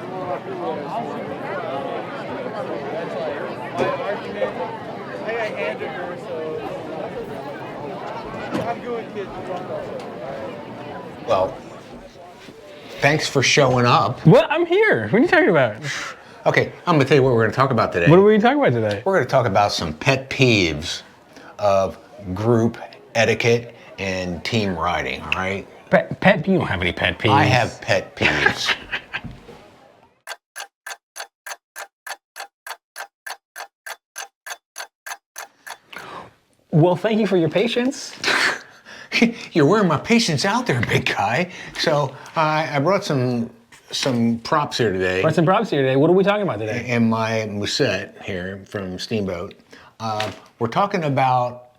My argument, I handed her, so I'm good with kids. Well, thanks for showing up. What? I'm here. What are you talking about? Okay, I'm going to tell you what we're going to talk about today. What are we talking about today? We're going to talk about some pet peeves of group etiquette and team riding, all right? Pet, you don't have any pet peeves. I have pet peeves. Well, thank you for your patience. You're wearing my patience out there, big guy. So I brought some props here today. Brought some props here today. What are we talking about today? In my Musette here from Steamboat. We're talking about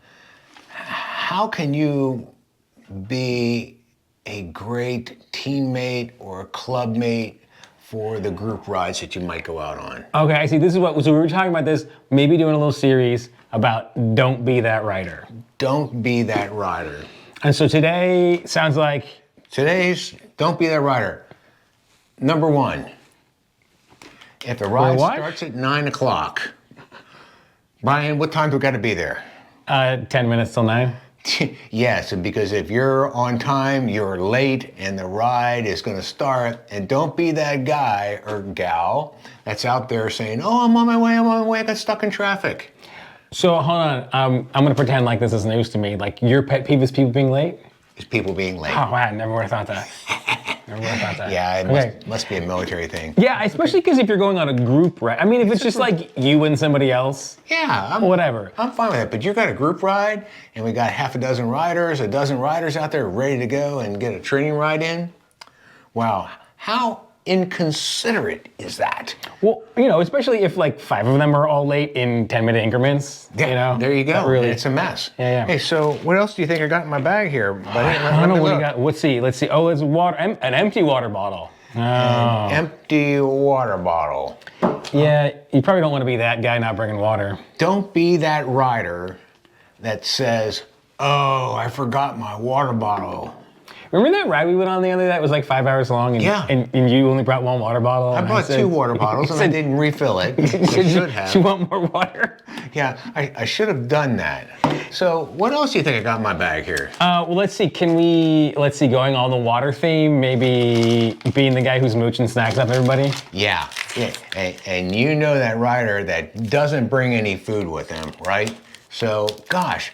how can you be a great teammate or a club mate for the group rides that you might go out on. Okay, I see. This is what. So we were talking about this. Maybe doing a little series about don't be that rider. Don't be that rider. And so today sounds like Today's don't be that rider. Number one, if the ride starts at 9 o'clock, Brian, what time do we got to be there? 10 minutes till 9. Yes, because if you're on time, you're late, and the ride is going to start. And don't be that guy or gal that's out there saying, "Oh, I'm on my way. I got stuck in traffic." So hold on. I'm going to pretend like this is news to me. Like your pet peeve is people being late? Is people being late. Oh, wow. I never would have thought that. Never would have thought that. Yeah, it must be a military thing. Yeah, especially because if you're going on a group ride. I mean, if it's just like you and somebody else. Yeah, whatever. I'm fine with that. But you got a group ride, and we got half a dozen riders out there ready to go and get a training ride in. Wow, how inconsiderate is that? Well, especially if like 5 of them are all late in 10-minute increments. Yeah, there you go. Really, it's a mess. Yeah. Hey, so what else do you think I got in my bag here, buddy? I don't know what you got. Let's see. Oh, it's water. An empty water bottle. Oh. An empty water bottle. Yeah, you probably don't want to be that guy not bringing water. Don't be that rider that says, "Oh, I forgot my water bottle." Remember that ride we went on the other day that was like 5 hours long? And, yeah. And you only brought 1 water bottle? I brought 2 water bottles and I didn't refill it. I should have. You want more water? Yeah, I should have done that. So what else do you think I got in my bag here? Well, let's see. Going on the water theme, maybe being the guy who's mooching snacks up everybody? Yeah. And you know that rider that doesn't bring any food with him, right? So, gosh,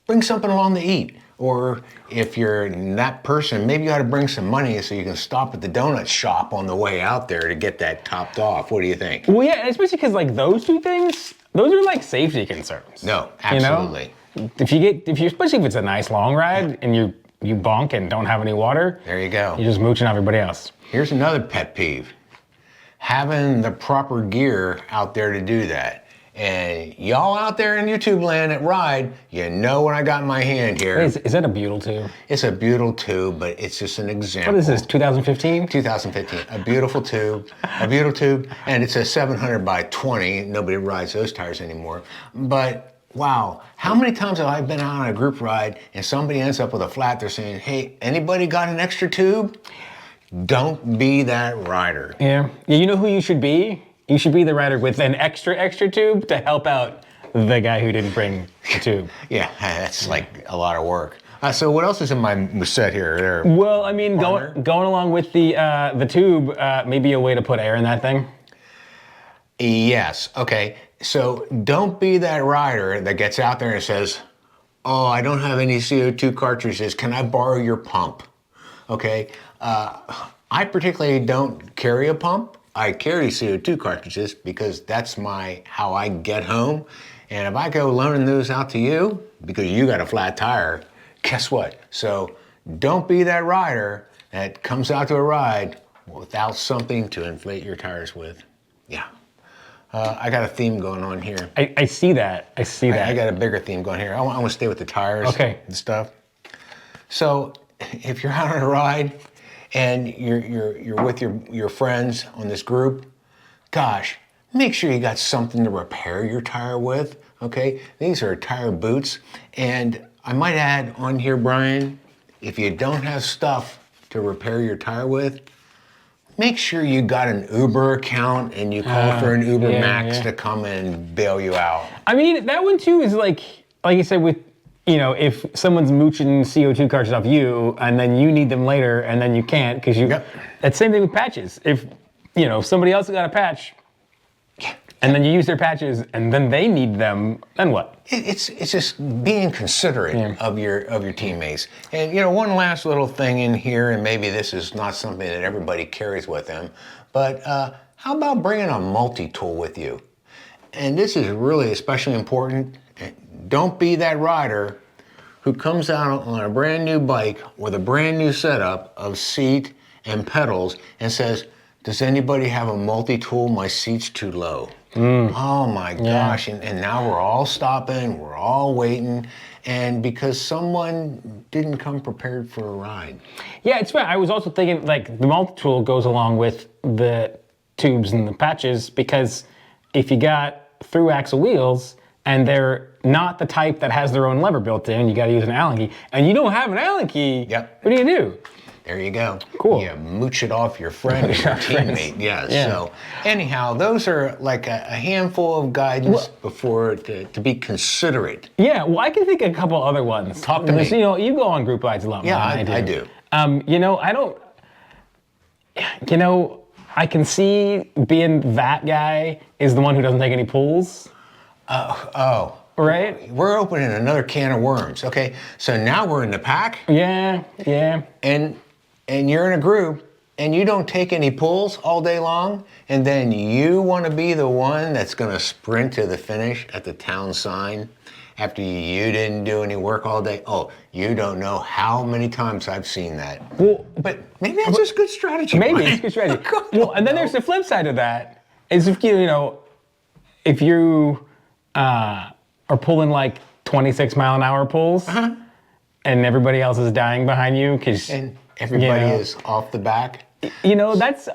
bring something along to eat. Or if you're that person, maybe you ought to bring some money so you can stop at the donut shop on the way out there to get that topped off. What do you think? Well, yeah, especially because like those 2 things, those are like safety concerns. No, absolutely. Especially if it's a nice long ride and you bonk and don't have any water. There you go. You're just mooching everybody else. Here's another pet peeve. Having the proper gear out there to do that. And y'all out there in YouTube land that ride, you know what I got in my hand here. Wait, is that a butyl tube? It's a butyl tube, but it's just an example. What is this, 2015? 2015. A beautiful tube, and it's a 700 by 20. Nobody rides those tires anymore. But wow, how many times have I been out on a group ride and somebody ends up with a flat, they're saying, "Hey, anybody got an extra tube?" Don't be that rider. Yeah, you know who you should be? You should be the rider with an extra tube to help out the guy who didn't bring the tube. Yeah, that's like a lot of work. So what else is in my set here? There. Well, I mean, going along with the tube, maybe a way to put air in that thing. Yes. Okay. So don't be that rider that gets out there and says, "Oh, I don't have any CO2 cartridges. Can I borrow your pump?" Okay. I particularly don't carry a pump. I carry CO2 cartridges because that's how I get home. And if I go loaning those out to you because you got a flat tire, guess what? So don't be that rider that comes out to a ride without something to inflate your tires with. Yeah. I got a theme going on here. I see that. I got a bigger theme going here. I want to stay with the tires and stuff. So if you're out on a ride and you're with your friends on this group, gosh, make sure you got something to repair your tire with, okay? These are tire boots. And I might add on here, Brian, if you don't have stuff to repair your tire with, make sure you got an Uber account and you call for an Uber yeah, Max yeah. to come and bail you out. I mean, that one too is like you said with, if someone's mooching CO2 cartridges off you and then you need them later and then you can't because you, Yep. That's the same thing with patches. If somebody else got a patch and then you use their patches and then they need them, then what? It's just being considerate of your teammates. And one last little thing in here, and maybe this is not something that everybody carries with them, but how about bringing a multi-tool with you? And this is really especially important. Don't be that rider who comes out on a brand new bike with a brand new setup of seat and pedals and says, "Does anybody have a multi-tool? My seat's too low." Oh my gosh, and now we're all stopping, we're all waiting, and because someone didn't come prepared for a ride. Yeah, it's fair. I was also thinking like the multi-tool goes along with the tubes and the patches because if you got through axle wheels and they're not the type that has their own lever built in, you got to use an Allen key, and you don't have an Allen key, Yep. what do you do? There you go. Cool. You mooch it off your friend or your teammate. Yes. Yeah. So anyhow, those are like a handful of guidance before to be considerate. Yeah, well, I can think of a couple other ones. Talk to me. So, you go on group rides a lot more Yeah, than I do. I don't. I can see being that guy is the one who doesn't take any pulls. Oh. Right? We're opening another can of worms. Okay. So now we're in the pack. Yeah. And you're in a group and you don't take any pulls all day long, and then you want to be the one that's going to sprint to the finish at the town sign after you didn't do any work all day. Oh, you don't know how many times I've seen that. Well, But maybe that's just good strategy. maybe Brian. it's good strategy. Well, and then there's the flip side of that is if if you are pulling like 26-mile-an-hour pulls and everybody else is dying behind you because And everybody is off the back. that's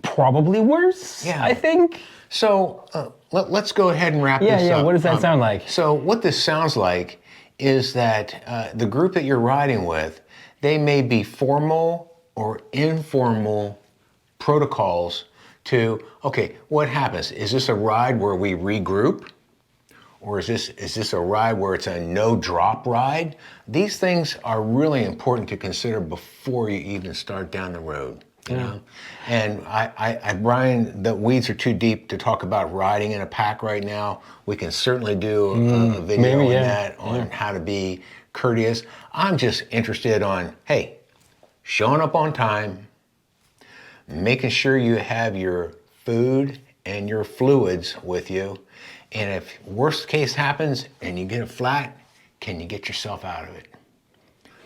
probably worse. Yeah. I think. So let's go ahead and wrap this up. Yeah. What does that sound like? So what this sounds like is that the group that you're riding with, they may be formal or informal protocols to, okay, what happens? Is this a ride where we regroup? Or is this a ride where it's a no drop ride? These things are really important to consider before you even start down the road. You know? And Brian, the weeds are too deep to talk about riding in a pack right now. We can certainly do a video on that, on how to be courteous. I'm just interested on, hey, showing up on time, making sure you have your food and your fluids with you. And if worst case happens and you get a flat, can you get yourself out of it?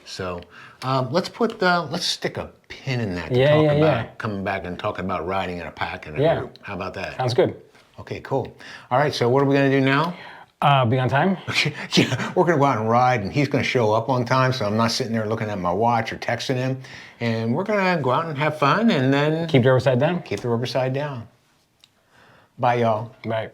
So let's stick a pin in that to talk about coming back and talking about riding in a pack and a group. How about that? Sounds good. Okay, cool. All right, so what are we gonna do now? Be on time? Yeah, we're gonna go out and ride, and he's gonna show up on time, so I'm not sitting there looking at my watch or texting him. And we're gonna go out and have fun, and then Keep the rubber side down? keep the rubber side down. Bye, y'all. Bye.